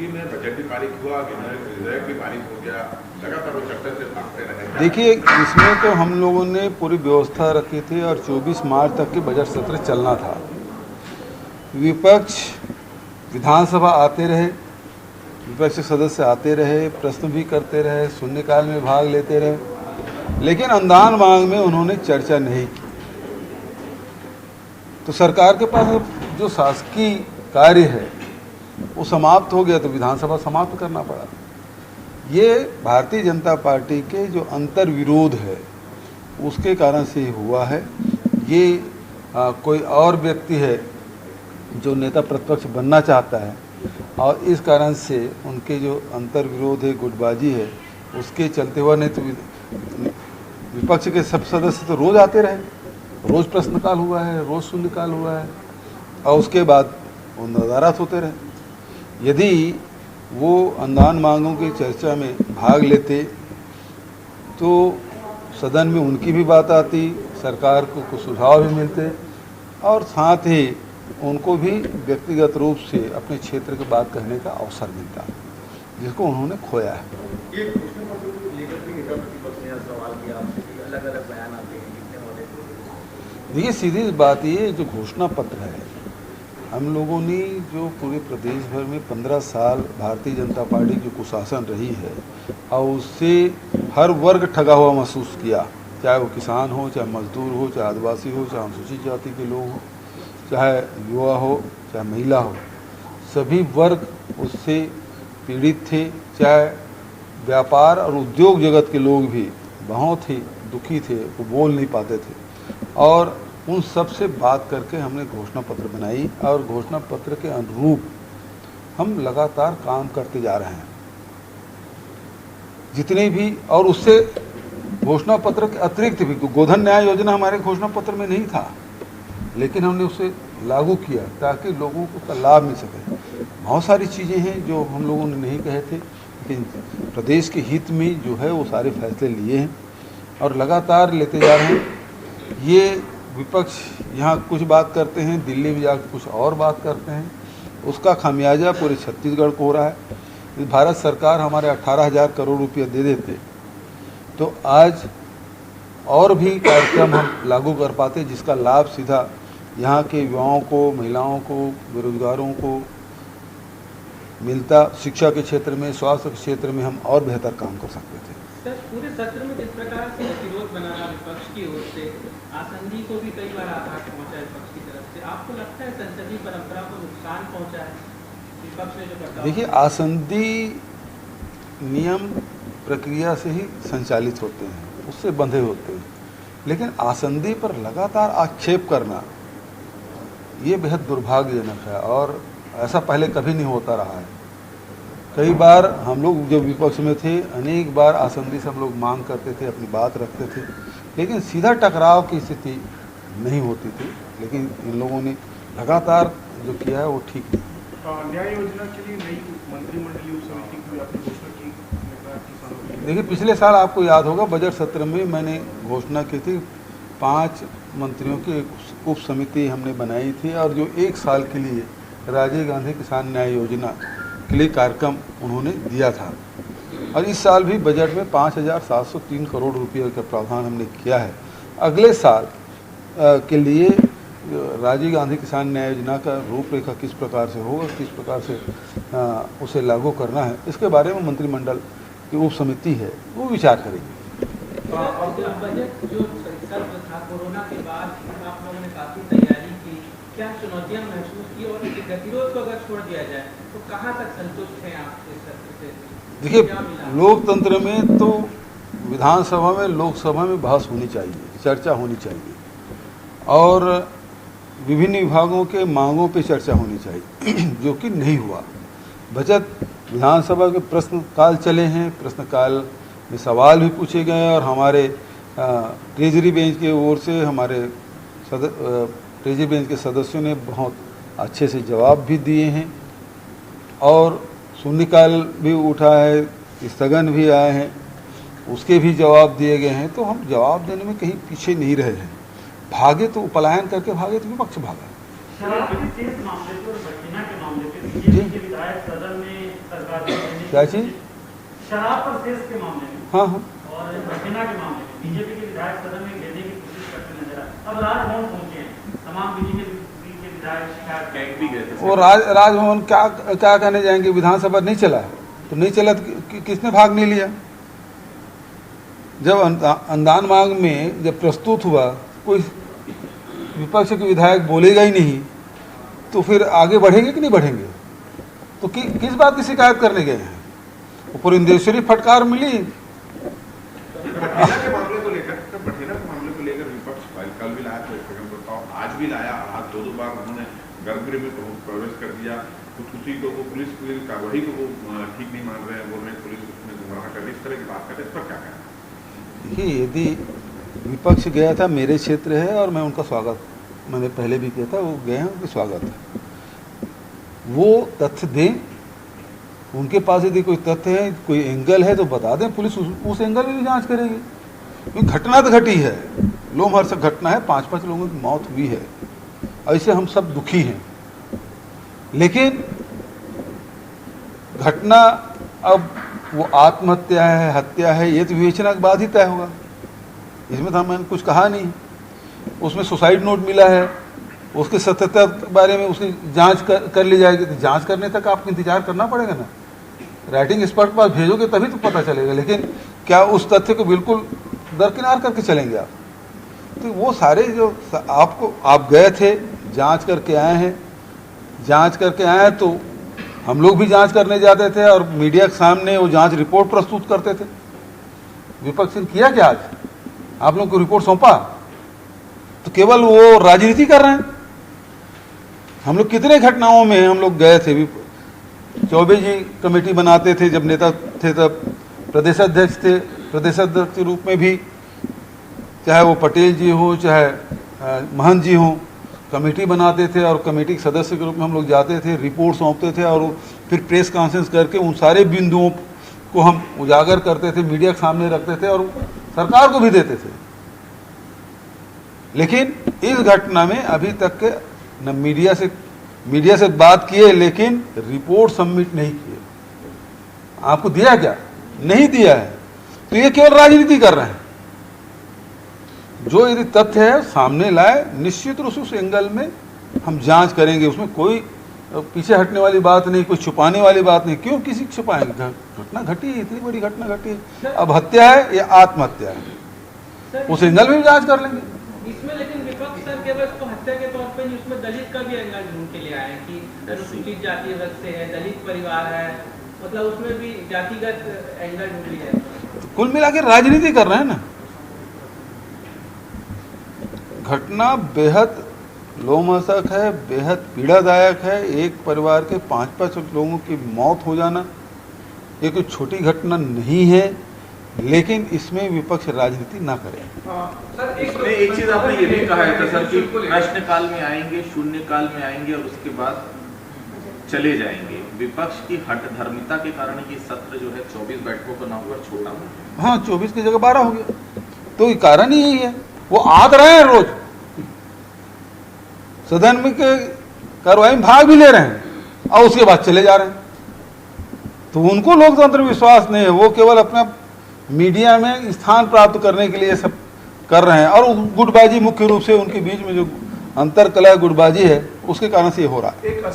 UP में budget भी पारित हुआ, विधेयक भी पारित हो गया, लगातार वो चर्चा से भागते रहे। देखिए, इसमें तो हम लोगों ने पूरी व्यवस्था रखी थी और 24 मार्च तक के बजट सत्र चलना था। विपक्ष विधानसभा आते रहे, विपक्ष के सदस्य आते रहे, प्रश्न भी करते रहे, शून्यकाल में भाग लेते रहे, लेकिन अनुदान मांग में उन्होंने चर्चा नहीं की। तो सरकार के पास जो शासकीय कार्य है वो समाप्त हो गया, तो विधानसभा समाप्त करना पड़ा। ये भारतीय जनता पार्टी के जो अंतर विरोध है उसके कारण से हुआ है। ये कोई और व्यक्ति है जो नेता प्रतिपक्ष बनना चाहता है और इस कारण से उनके जो अंतर विरोध है, गुटबाजी है, उसके चलते हुआ। नहीं तो विपक्ष के सब सदस्य तो रोज आते रहे, रोज प्रश्नकाल हुआ है, रोज शून्यकाल हुआ है और उसके बाद वो नदारत होते रहे। यदि वो अनुदान मांगों की चर्चा में भाग लेते तो सदन में उनकी भी बात आती, सरकार को कुछ सुझाव भी मिलते और साथ ही उनको भी व्यक्तिगत रूप से अपने क्षेत्र की बात कहने का अवसर मिलता, जिसको उन्होंने खोया है। ये घोषणा पत्र को लेकर भी नेता प्रतिपक्ष ने सवाल किया आपसे कि अलग-अलग बयान आते हैं, लिखने वाले। देखिए, सीधी बात ये जो घोषणा पत्र है, हम लोगों ने जो पूरे प्रदेश भर में 15 साल भारतीय जनता पार्टी की कुशासन रही है और उससे हर वर्ग ठगा हुआ महसूस किया, चाहे वो किसान हो, चाहे मजदूर हो, चाहे आदिवासी हो, चाहे अनुसूचित जाति के लोग हो, चाहे युवा हो, चाहे महिला हो, सभी वर्ग उससे पीड़ित थे। चाहे व्यापार और उद्योग जगत के लोग भी बहुत ही दुखी थे, वो बोल नहीं पाते थे और उन सब से बात करके हमने घोषणा पत्र बनाई और घोषणा पत्र के अनुरूप हम लगातार काम करते जा रहे हैं जितने भी। और उससे घोषणा पत्र के अतिरिक्त भी गोधन न्याय योजना हमारे घोषणा पत्र में नहीं था, लेकिन हमने उसे लागू किया ताकि लोगों को उसका लाभ मिल सके। बहुत सारी चीज़ें हैं जो हम लोगों ने नहीं कहे थे, लेकिन प्रदेश के हित में जो है वो सारे फैसले लिए हैं और लगातार लेते जा रहे हैं। ये विपक्ष यहाँ कुछ बात करते हैं, दिल्ली में जाकर कुछ और बात करते हैं, उसका खामियाजा पूरे छत्तीसगढ़ को हो रहा है। भारत सरकार हमारे 18,000 करोड़ रुपये दे देते तो आज और भी कार्यक्रम हम लागू कर पाते, जिसका लाभ सीधा यहाँ के युवाओं को, महिलाओं को, बेरोजगारों को मिलता। शिक्षा के क्षेत्र में, स्वास्थ्य के क्षेत्र में हम और बेहतर काम कर सकते थे। सर, पूरे सत्र में जिस प्रकार से विरोध बना रहा विपक्ष की ओर से, आसंदी को भी कई बार आघात पहुंचा है विपक्ष की तरफ से, आपको लगता है संसदीय परंपरा को नुकसान पहुंचा है विपक्ष ने जो करता? देखिए, आसंदी नियम प्रक्रिया से ही संचालित होते हैं, उससे बंधे होते हैं, लेकिन आसंदी पर लगातार आक्षेप करना ये बेहद दुर्भाग्यजनक है और ऐसा पहले कभी नहीं होता रहा है। कई बार हम लोग जब विपक्ष में थे, अनेक बार आसंदी से हम लोग मांग करते थे, अपनी बात रखते थे, लेकिन सीधा टकराव की स्थिति नहीं होती थी। लेकिन इन लोगों ने लगातार जो किया है वो ठीक नहीं। न्याय योजना के लिए नई मंत्रिमंडलीय समिति की आपने घोषणा की। देखिए, पिछले साल आपको याद होगा बजट सत्र में मैंने घोषणा की थी, 5 मंत्रियों की उप समिति हमने बनाई थी और जो 1 साल के लिए राजीव गांधी किसान न्याय योजना के लिए कार्यक्रम उन्होंने दिया था। और इस साल भी बजट में 5,703 करोड़ रुपये का प्रावधान हमने किया है। अगले साल के लिए राजीव गांधी किसान न्याय योजना का रूपरेखा किस प्रकार से होगा, किस प्रकार से उसे लागू करना है, इसके बारे में मंत्रिमंडल की उप समिति है वो विचार करेगी। बजट जो सत्र था, कोरोना के बाद आप लोगों ने काफी तैयारी की, क्या चुनौतियां महसूस की और गतिरोध को अगर छोड़ दिया जाए तो कहाँ तक संतुष्ट हैं आप इस सत्र से? देखिए, लोकतंत्र में तो विधानसभा में, लोकसभा में बहस होनी चाहिए, चर्चा होनी चाहिए और विभिन्न विभागों के मांगों पे चर्चा होनी चाहिए जो कि नहीं हुआ। बजट विधानसभा के प्रश्नकाल चले हैं, प्रश्नकाल में सवाल भी पूछे गए और हमारे ट्रेजरी बेंच की ओर से हमारे ट्रेजरी बेंच के सदस्यों ने बहुत अच्छे से जवाब भी दिए हैं और शून्यकाल भी उठा है, स्थगन भी आए हैं, उसके भी जवाब दिए गए हैं। तो हम जवाब देने में कहीं पीछे नहीं रहे हैं। भागे तो पलायन करके भागे तो विपक्ष भागा। मामले पर बठिना के मामले पे बीजेपी के विधायक सदन में क्या चीज़? शराब पर सेस के मामले में हाँ हाँ और बठिना के मामले में बीजेपी के विधायक सदन में घेरने की कोशिश करते नजर आए। अब राजभवन पहुंचे हैं, तमाम बीजेपी के विधायक शिकायत कैग भी गए थे। वो राजभवन क्या क्या कहने जाएंगे? विधानसभा नहीं चला तो नहीं चला तो किसने भाग नहीं लिया? जब अनुदान मांग में जब प्रस्तुत हुआ कोई विपक्ष के विधायक बोलेगा ही नहीं तो फिर आगे बढ़ेंगे कि नहीं बढ़ेंगे? तो किस बात की शिकायत करने गए हैं? ऊपर इंदेश्वरी फटकार मिली। बठेना के मामले को लेकर विपक्ष कल भी लाया था स्थगन प्रस्ताव, आज भी लाया। आज दो बार उन्होंने गर्भगृह में प्रवेश कर दिया। कुछ उसी को वो पुलिस की कार्रवाई को वो ठीक नहीं मान रहे हैं, बोल रहे हैं पुलिस उसमें गुमराह कर रही है, इस तरह की बात कर रहे हैं। इस पर क्या कहना? देखिए, यदि विपक्ष गया था, मेरे क्षेत्र है और मैं उनका स्वागत, मैंने पहले भी किया था, वो गए हैं, उनका स्वागत है। वो तथ्य दें, उनके पास यदि कोई तथ्य है, कोई एंगल है तो बता दें, पुलिस उस एंगल में भी जांच करेगी। क्योंकि घटना तो घटी है, लोमहर्षक घटना है, 5-5 लोगों की मौत हुई है, ऐसे हम सब दुखी हैं। लेकिन घटना अब वो आत्महत्या है, हत्या है, ये तो विवेचना के बाद ही तय होगा। इसमें तो मैंने कुछ कहा नहीं। उसमें सुसाइड नोट मिला है, उसके सत्यता के बारे में उसकी जांच कर ली जाएगी। तो जांच करने तक आपको इंतजार करना पड़ेगा ना। राइटिंग एक्सपर्ट के पास भेजोगे तभी तो पता चलेगा। लेकिन क्या उस तथ्य को बिल्कुल दरकिनार करके चलेंगे आप? तो वो सारे जो आप गए थे, जांच करके आए हैं, जांच करके आए हैं, तो हम लोग भी जांच करने जाते थे और मीडिया के सामने वो जांच रिपोर्ट प्रस्तुत करते थे। विपक्ष ने किया क्या? आज आप लोग को रिपोर्ट सौंपा तो केवल वो राजनीति कर रहे हैं। हम लोग कितने घटनाओं में हम लोग गए थे। चौबे जी कमेटी बनाते थे, जब नेता थे तब प्रदेशाध्यक्ष थे, प्रदेशाध्यक्ष के रूप में भी, चाहे वो पटेल जी हो चाहे महंत जी हो, कमेटी बनाते थे और कमेटी के सदस्य के रूप में हम लोग जाते थे, रिपोर्ट सौंपते थे और फिर प्रेस कॉन्फ्रेंस करके उन सारे बिंदुओं को हम उजागर करते थे, मीडिया के सामने रखते थे और सरकार को भी देते थे। लेकिन इस घटना में अभी तक के न मीडिया से बात किए, लेकिन रिपोर्ट सबमिट नहीं किए। आपको दिया क्या? नहीं दिया है। तो ये केवल राजनीति कर रहे हैं। जो यदि तथ्य है सामने लाए, निश्चित रूप से उस एंगल में हम जांच करेंगे। उसमें कोई पीछे हटने वाली बात नहीं, कोई छुपाने वाली बात नहीं। क्यों किसी को छुपाएंगे? घटना घटी है, इतनी बड़ी घटना घटी है। अब हत्या है या आत्महत्या है, उस एंगल में भी जांच कर लेंगे। इसमें लेकिन विपक्ष सर केवल इसको हत्या के तौर पे नहीं, उसमें दलित का भी एंगल ढूंढ के ले आए हैं कि अनुसूचित जाति वर्ग से है, दलित परिवार है, मतलब उसमें भी जातिगत एंगल ढूंढ लिया है। कुल मिला के राजनीति कर रहे हैं ना। घटना बेहद लोमहर्षक है, बेहद पीड़ादायक है। एक परिवार के 5-5 लोगों की मौत हो जाना ये कोई छोटी घटना नहीं है, लेकिन इसमें विपक्ष राजनीति ना करे। सर एक चीज आपने ये भी कहा था सर कि प्रश्नकाल में आएंगे, शून्यकाल में आएंगे और उसके बाद चले जाएंगे। विपक्ष की हठधर्मिता के कारण ये सत्र जो है 24 बैठकों का ना होकर छोटा हो गया। हाँ, 24 की जगह 12 हो गया। तो ये कारण ही यही है। वो आ रहे हैं, रोज सदन में के कार्रवाई में भाग भी ले रहे हैं और उसके बाद चले जा रहे हैं। तो उनको लोकतंत्र में विश्वास नहीं है। वो केवल अपना मीडिया में स्थान प्राप्त करने के लिए सब कर रहे हैं। और गुटबाजी मुख्य रूप से उनके बीच में जो अंतर कला गुटबाजी है, उसके कारण से ये हो रहा है।